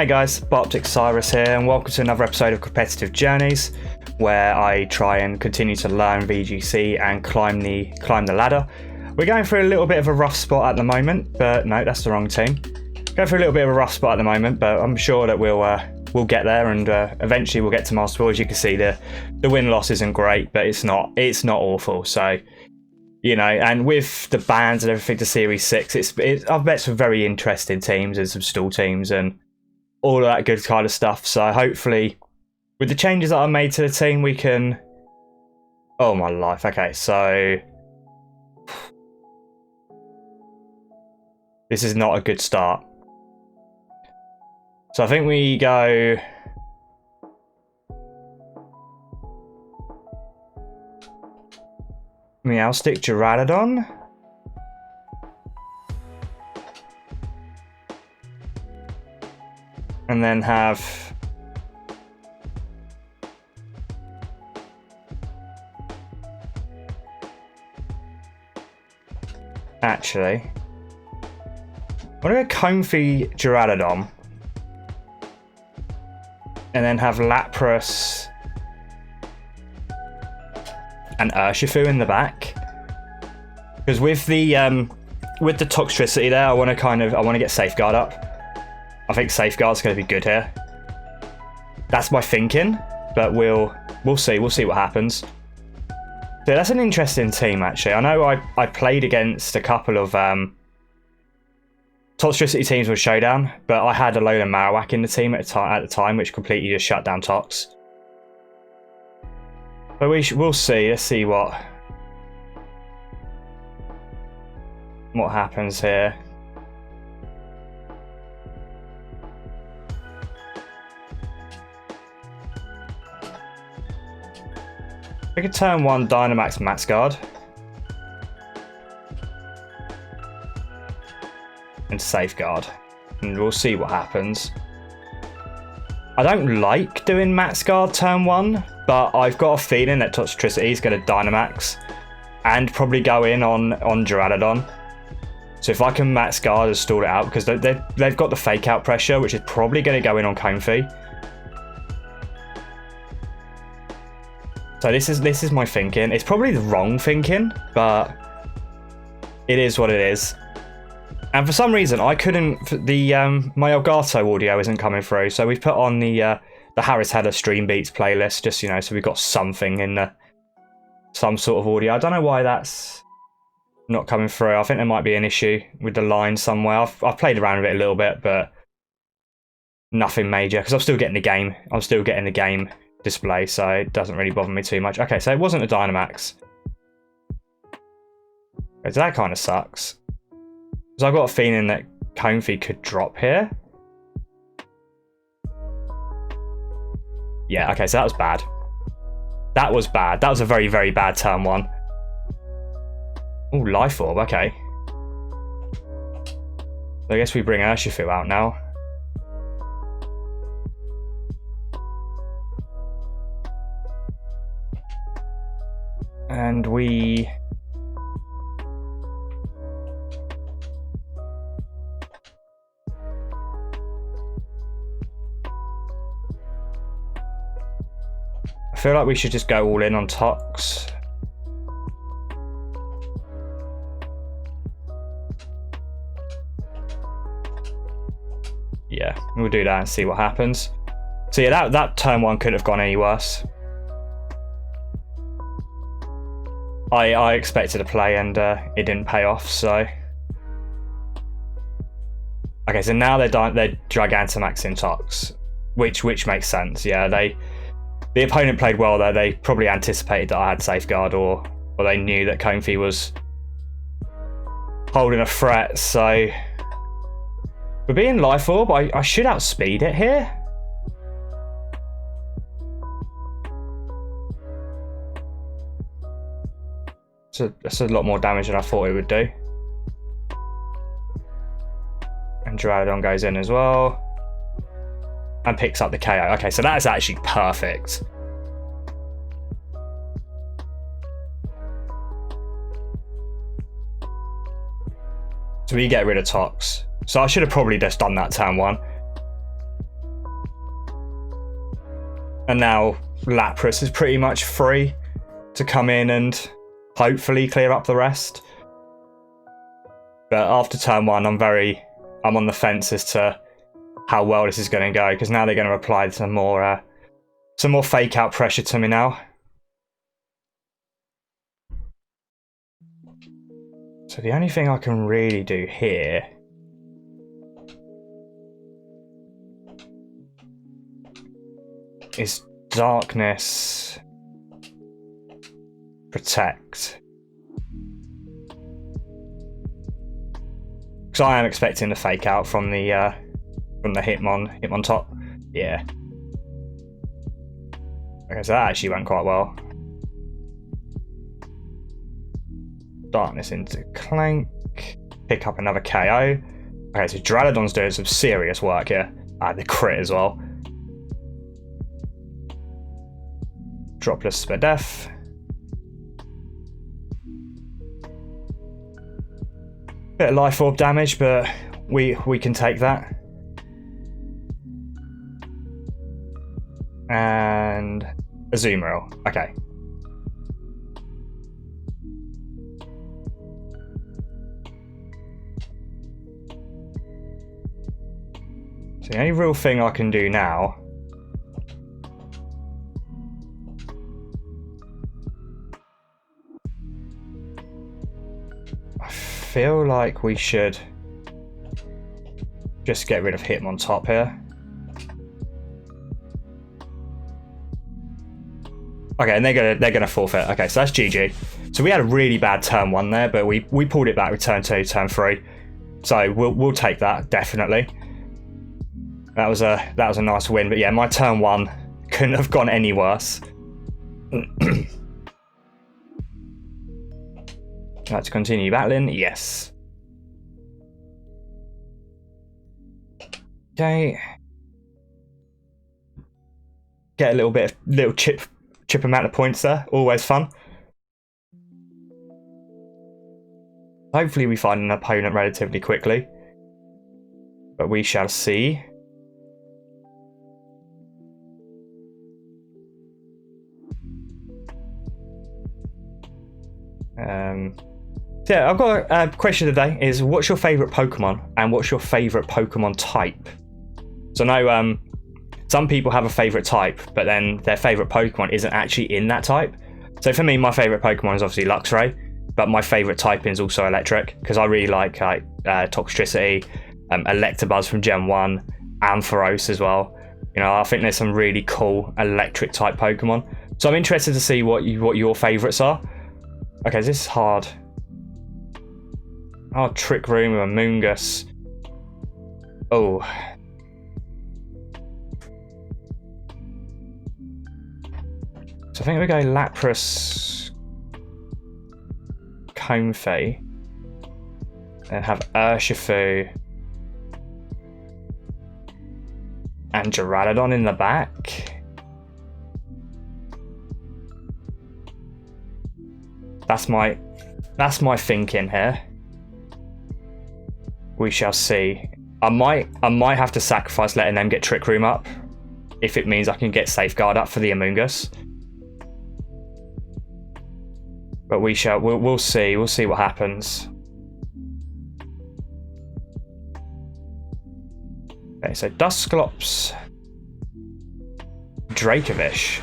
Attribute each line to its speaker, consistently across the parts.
Speaker 1: Hey guys, Boptic Cyrus here, and welcome to another episode of Competitive Journeys, where I try and continue to learn VGC and climb the ladder. We're going through a little bit of a rough spot at the moment, but no, that's the wrong team. Going through a little bit of a rough spot at the moment, but I'm sure that we'll get there, and eventually we'll get to Masterball. As you can see, the win-loss isn't great, but it's not awful. So, you know, and with the bans and everything to Series 6, I've met some very interesting teams and some stall teams and all of that good kind of stuff. So hopefully, with the changes that I made to the team, we can... Oh my life. Okay, so... This is not a good start. So I think we go... Meowstick Duraludon. And then have... Actually... I'm going to go Comfy Duraludon. And then have Lapras and Urshifu in the back. Because with the Toxtricity there, I want to get Safeguard up. I think Safeguard's going to be good here. That's my thinking, but we'll see. We'll see what happens. So that's an interesting team, actually. I know I played against a couple of Toxtricity teams with Showdown, but I had a load of Marowak in the team at the time, which completely just shut down Tox. But we'll see. Let's see what happens here. We could turn 1 Dynamax Max Guard. And Safeguard. And we'll see what happens. I don't like doing Max Guard turn 1, but I've got a feeling that Toxtricity is going to Dynamax and probably go in on Duraludon. So if I can Max Guard and stall it out, because they've got the Fake Out pressure, which is probably going to go in on Comfy. So this is my thinking. It's probably the wrong thinking, but it is what it is. And for some reason, I couldn't. My Elgato audio isn't coming through, so we've put on the Harris Header Stream Beats playlist, just so we've got something in some sort of audio. I don't know why that's not coming through. I think there might be an issue with the line somewhere. I've played around with it a little bit, but nothing major because I'm still getting the game. I'm still getting the game display, so it doesn't really bother me too much. Okay, so it wasn't a Dynamax. Okay, so that kind of sucks. So I've got a feeling that Comfy could drop here. Yeah, okay, so that was bad. That was bad. That was a very, very bad turn 1. Oh, Life Orb, okay. So I guess we bring Urshifu out now. And we... I feel like we should just go all in on Tox. Yeah, we'll do that and see what happens. So yeah, that turn 1 couldn't have gone any worse. I expected a play and it didn't pay off, so... Okay, so now they're Gigantamaxing Tox, which makes sense. Yeah, the opponent played well there. They probably anticipated that I had Safeguard, or they knew that Comfy was holding a threat, so... We're being Life Orb. I should outspeed it here. So that's a lot more damage than I thought it would do. And Duraludon goes in as well. And picks up the KO. Okay, so that is actually perfect. So we get rid of Tox. So I should have probably just done that turn 1. And now Lapras is pretty much free to come in and hopefully clear up the rest. But after turn 1, I'm on the fence as to how well this is going to go, because now they're going to apply some more fake out pressure to me now. So the only thing I can really do here is Darkness, Protect. Because I am expecting the fake out from the Hitmon top. Yeah. Okay, so that actually went quite well. Darkness into Clank. Pick up another KO. Okay, so Duraludon's doing some serious work here. The crit as well. Dropless Spadef. Bit of life orb damage, but we can take that. And Azumarill. Okay. So the only real thing I can do now I feel like we should just get rid of Hitmon top here. Okay, and they're gonna forfeit. Okay, so that's GG. So we had a really bad turn 1 there, but we pulled it back with turn 2, turn 3. So we'll take that definitely. That was a nice win. But yeah, my turn 1 couldn't have gone any worse. Like to continue battling? Yes. Okay. Get a little chip amount of points there. Always fun. Hopefully we find an opponent relatively quickly. But we shall see. Yeah, I've got a question today is what's your favourite Pokemon and what's your favourite Pokemon type? So I know some people have a favourite type, but then their favourite Pokemon isn't actually in that type. So for me, my favourite Pokemon is obviously Luxray, but my favourite typing is also Electric, because I really like Toxtricity, Electabuzz from Gen 1, Ampharos as well. You know, I think there's some really cool Electric type Pokemon. So I'm interested to see what your favourites are. Okay, this is hard. Oh, Trick Room with a Moongus. Oh. So I think we go Lapras, Comfey, and have Urshifu and Duraludon in the back. That's my thinking here. We shall see. I might have to sacrifice letting them get Trick Room up if it means I can get Safeguard up for the Amoongus. But we'll see. We'll see what happens. Okay, so Dusclops, Dracovish.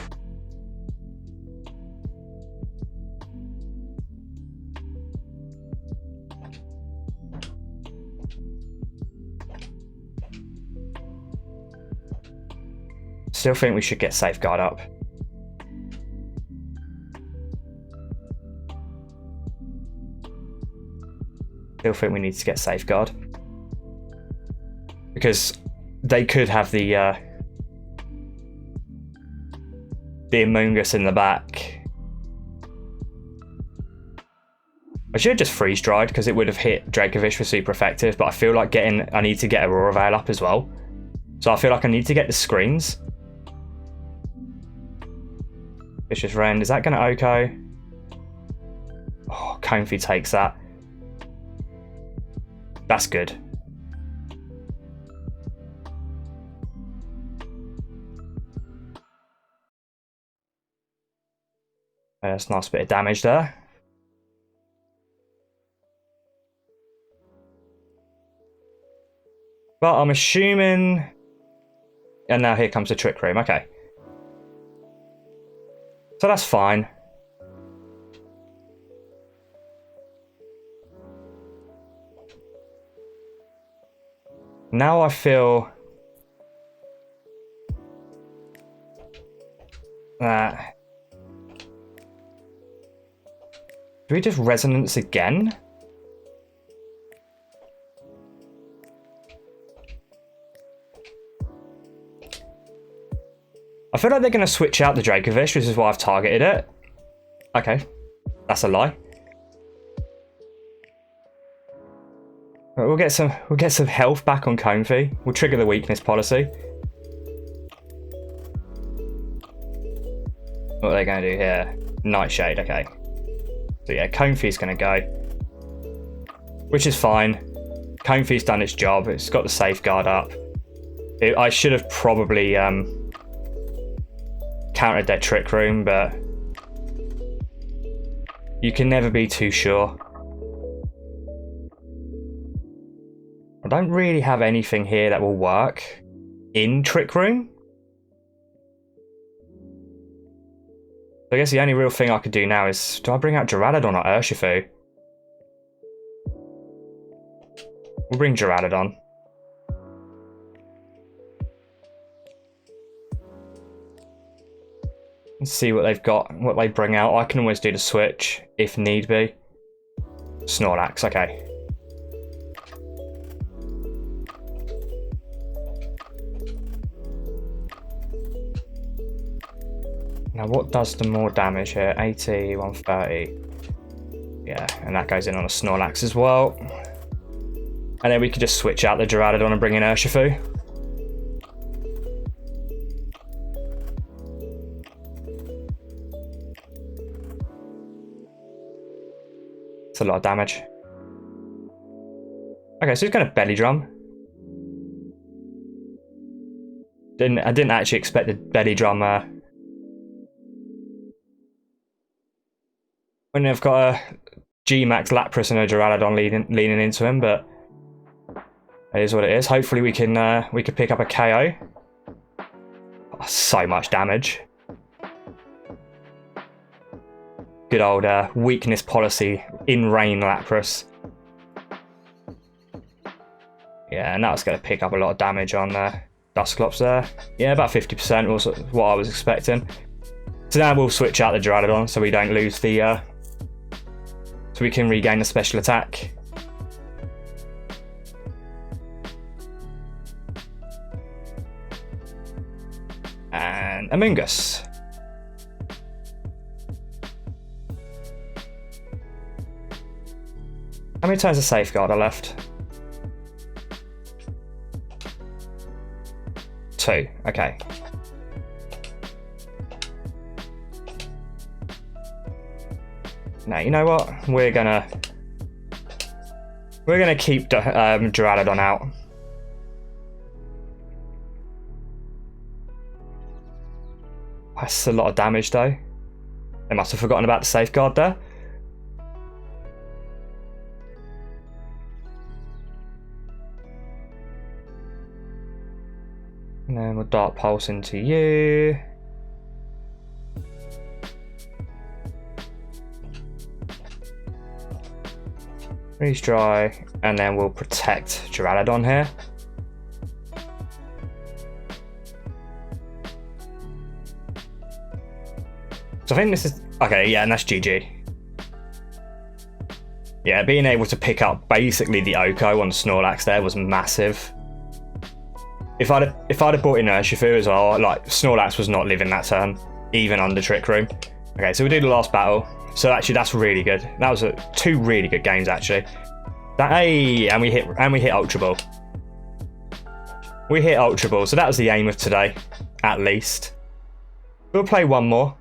Speaker 1: Still think we should get Safeguard up. Still think we need to get Safeguard. Because they could have the Amoongus in the back. I should have just freeze dried because it would have hit Dracovish with super effective, but I feel like I need to get Aurora Veil up as well. So I feel like I need to get the screens. Vicious Rend, is that going to Oko? Oh, Comfey takes that. That's good. That's a nice bit of damage there. But I'm assuming... And now here comes the Trick Room, okay. So that's fine. Now I feel... that... Do we just Resonance again? I feel like they're going to switch out the Dracovish, which is why I've targeted it. Okay, that's a lie. We'll get some health back on Comfy. We'll trigger the weakness policy. What are they going to do here? Nightshade, okay. So yeah, Comfy's going to go. Which is fine. Comfy's done its job. It's got the safeguard up. I should have probably countered their Trick Room, but you can never be too sure. I don't really have anything here that will work in Trick Room. So I guess the only real thing I could do now is, do I bring out Duraludon or Urshifu? We'll bring Duraludon. Let's see what they've got, what they bring out. I can always do the switch if need be. Snorlax, okay. Now what does the more damage here? 80, 130. Yeah, and that goes in on a Snorlax as well. And then we could just switch out the Duraludon and bring in Urshifu. It's a lot of damage. Okay, so he's going to Belly Drum. I didn't actually expect the Belly Drum. When they've got a G-Max Lapras and a Duraludon leaning into him, but it is what it is. Hopefully we can pick up a KO. Oh, so much damage. Good old weakness policy in rain Lapras. Yeah, and that's going to pick up a lot of damage on Dusclops there. Yeah, about 50% was what I was expecting. So now we'll switch out the Duraludon so we don't lose the... so we can regain the special attack. And Amoonguss. How many turns of safeguard are left? 2, okay. Now, you know what? We're gonna keep Duraludon out. That's a lot of damage though. They must have forgotten about the safeguard there. And then we'll Dark Pulse into you. Freeze Dry, and then we'll protect Duraludon here. So I think this is... Okay, yeah, and that's GG. Yeah, being able to pick up basically the Oko on Snorlax there was massive. If I'd have brought in Urshifu as well, like, Snorlax was not living that turn, even under Trick Room. Okay, so we do the last battle. So actually, that's really good. That was 2 really good games actually. And we hit Ultra Ball. We hit Ultra Ball, so that was the aim of today, at least. We'll play one more.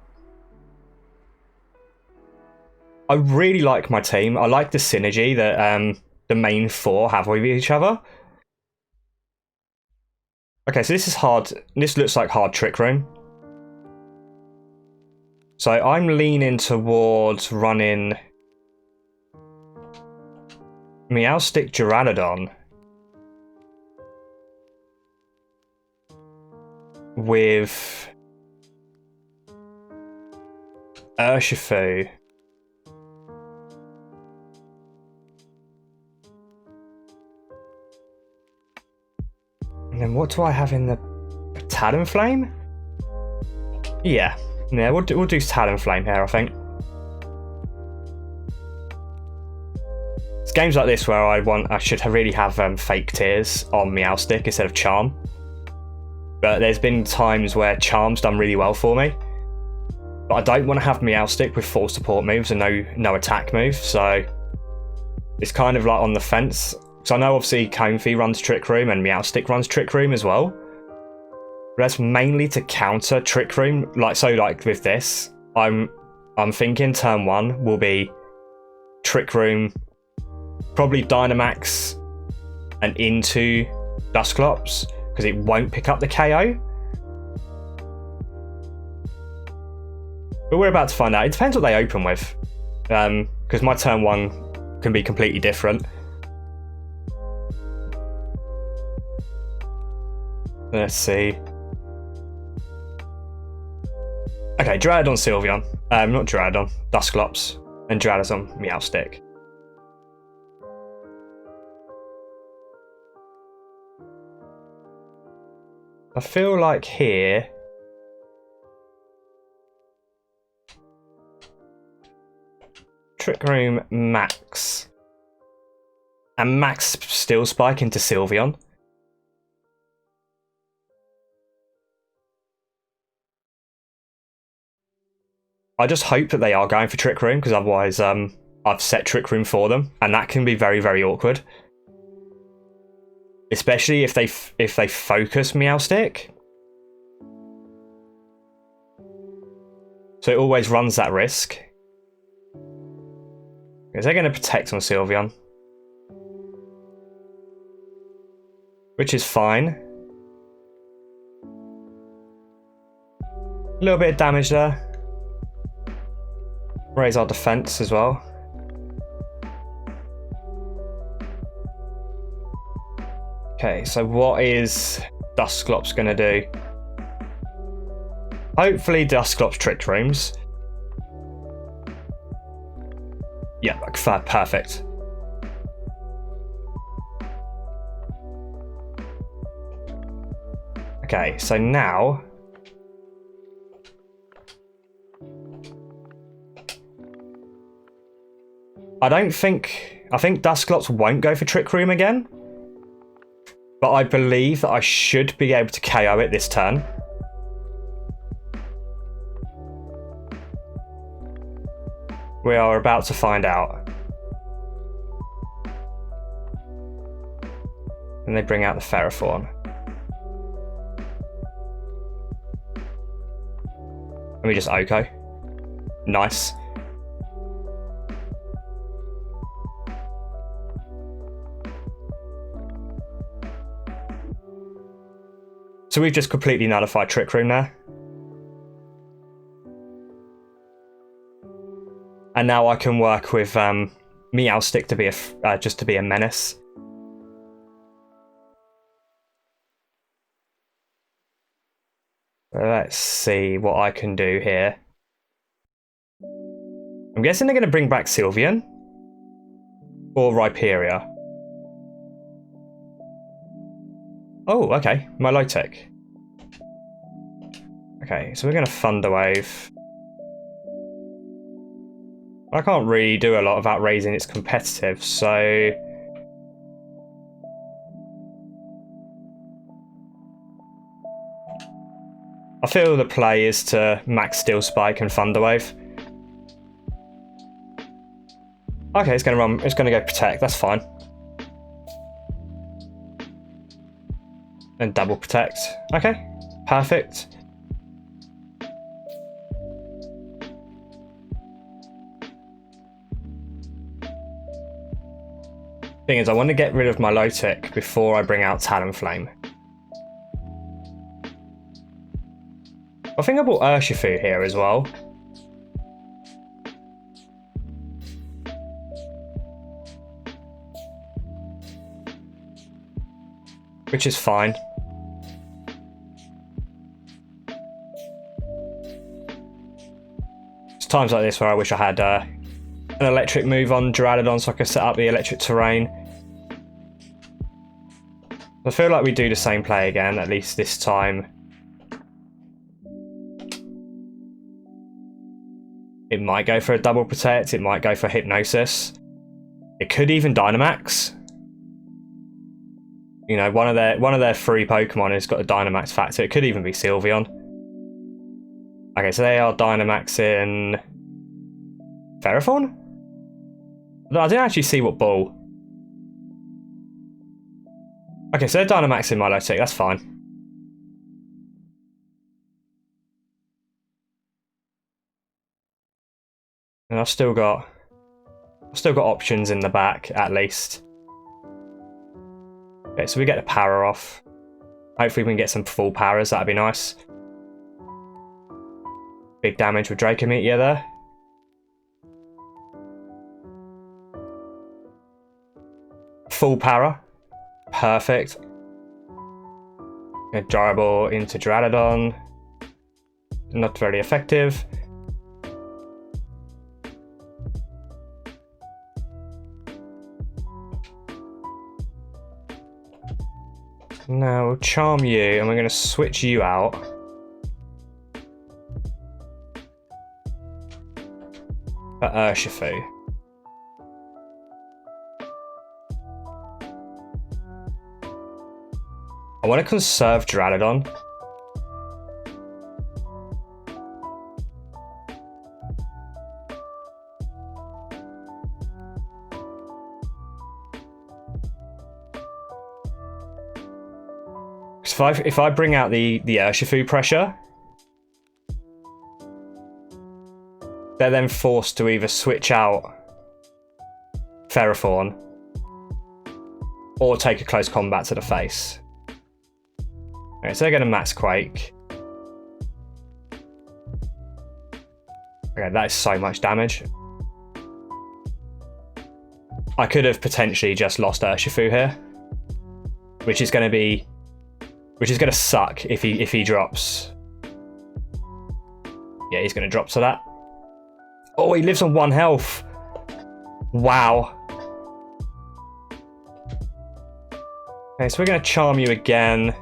Speaker 1: I really like my team. I like the synergy that the main 4 have with each other. Okay, so this is hard. This looks like hard Trick Room. So I'm leaning towards running Meowstic Duraludon with Urshifu. And then what do I have in the Talonflame? Yeah, we'll do Talonflame here, I think. It's games like this where I should really have Fake Tears on Meowstic instead of Charm. But there's been times where Charm's done really well for me. But I don't want to have Meowstic with full support moves and no attack moves, so it's kind of like on the fence. So I know obviously Comfey runs Trick Room and Meowstic runs Trick Room as well. But that's mainly to counter Trick Room. Like with this, I'm thinking turn 1 will be Trick Room, probably Dynamax and into Dusclops, because it won't pick up the KO. But we're about to find out. It depends what they open with. Because my turn 1 can be completely different. Let's see. Okay, Duraludon Sylveon. Not Duraludon, Dusclops. And Duraludon Meowstic. I feel like here Trick Room Max. And Max Steel Spike into Sylveon. I just hope that they are going for Trick Room, because otherwise I've set Trick Room for them, and that can be very, very awkward. Especially if they focus Meowstic. So it always runs that risk. Because they're going to protect on Sylveon. Which is fine. A little bit of damage there. Raise our defense as well. Okay, so what is Dusclops going to do? Hopefully Dusclops Trick Rooms. Yeah, perfect. Okay, so now I think Dusclops won't go for Trick Room again. But I believe that I should be able to KO it this turn. We are about to find out. And they bring out the Ferrothorn. And we just Oko. Nice. So we've just completely nullified Trick Room there. And now I can work with Meowstic to be just to be a menace. Let's see what I can do here. I'm guessing they're going to bring back Sylveon or Rhyperior. Oh, okay. Milotic. Okay, so we're going to Thunder Wave. I can't really do a lot about raising its competitive, so I feel the play is to max Steel Spike and Thunder Wave. Okay, it's going to go Protect, that's fine. And double Protect. Okay, perfect. Thing is, I want to get rid of my Milotic before I bring out Talonflame. I think I bought Urshifu here as well. which is fine. It's times like this where I wish I had an electric move on Duraludon so I could set up the electric terrain. I feel like we do the same play again, at least this time. It might go for a double protect, it might go for hypnosis. It could even Dynamax. You know, one of their free Pokemon has got a Dynamax factor. It could even be Sylveon. Okay, so they are Dynamaxing Ferrothorn? No, I didn't actually see what ball. Okay, so they're Dynamaxing Milotic, that's fine. And I've still got options in the back, at least. Okay, so we get the power off. Hopefully we can get some full powers, that'd be nice. Big damage with Draco Meteor there. Full power. Perfect. A Durable into Duraludon. Not very effective. Now we'll charm you, and we're going to switch you out. For Urshifu. I want to conserve Duraludon. If I bring out the Urshifu pressure, they're then forced to either switch out Ferrothorn or take a close combat to the face. Okay, so they're going to Max Quake. Okay, that is so much damage. I could have potentially just lost Urshifu here, which is going to suck if he drops. Yeah, he's going to drop to that. Oh, he lives on 1 health. Wow. Okay, so we're going to charm you again.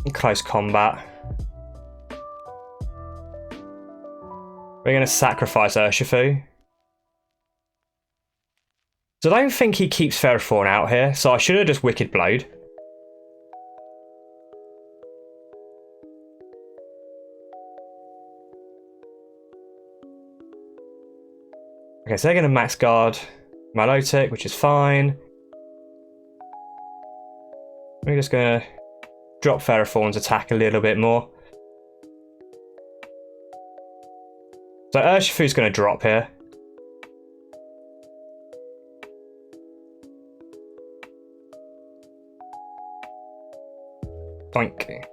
Speaker 1: In close combat. We're going to sacrifice Urshifu. So I don't think he keeps Ferrothorn out here, so I should have just Wicked Blowed. Okay, so they're going to Max Guard Milotic, which is fine. We're just going to drop Ferrothorn's attack a little bit more. So Urshifu's going to drop here. Doink.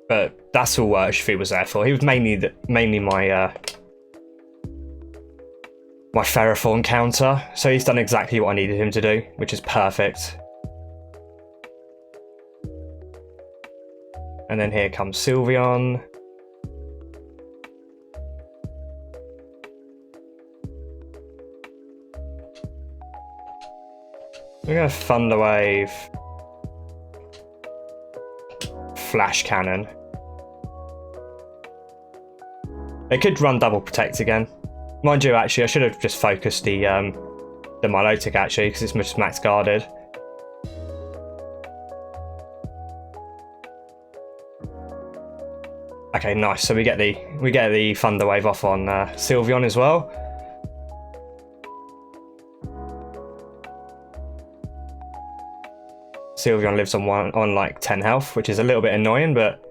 Speaker 1: But that's all Urshifu was there for. He was mainly my my Ferrothorn counter, so he's done exactly what I needed him to do, which is perfect. And then here comes Sylveon. We're going to Thunder Wave. Flash Cannon. They could run Double Protect again. Mind you, actually, I should have just focused the Milotic, actually, because it's just max guarded. Okay, nice. So we get the Thunder Wave off on Sylveon as well. Sylveon lives on like 10 health, which is a little bit annoying, but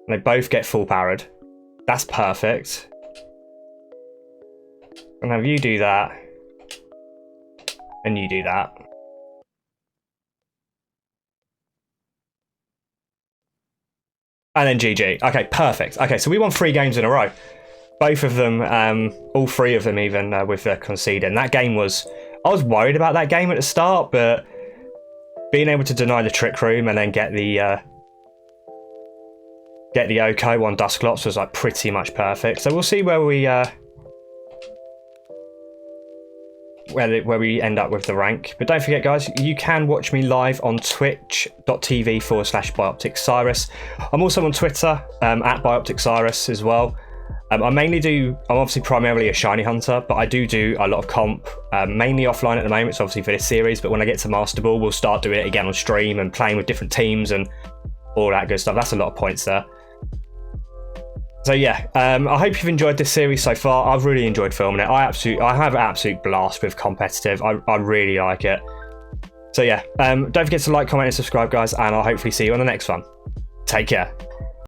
Speaker 1: they both get full powered. That's perfect. And have you do that, and you do that. And then GG. Okay, perfect. Okay, so we won 3 games in a row. Both of them, all 3 of them even, with the conceding. That game was... I was worried about that game at the start, but being able to deny the Trick Room and then get the Oko on Dusclops was like pretty much perfect. So we'll see where we where we end up with the rank. But don't forget, guys, you can watch me live on twitch.tv/BiopticCyrus. I'm also on Twitter at BiopticCyrus as well. I'm obviously primarily a shiny hunter, but I do a lot of comp, mainly offline at the moment, so obviously for this series, but when I get to Masterball, we'll start doing it again on stream and playing with different teams and all that good stuff. That's a lot of points there. So yeah, I hope you've enjoyed this series so far. I've really enjoyed filming it. I have an absolute blast with competitive. I really like it. So yeah, don't forget to like, comment and subscribe, guys, and I'll hopefully see you on the next one. Take care.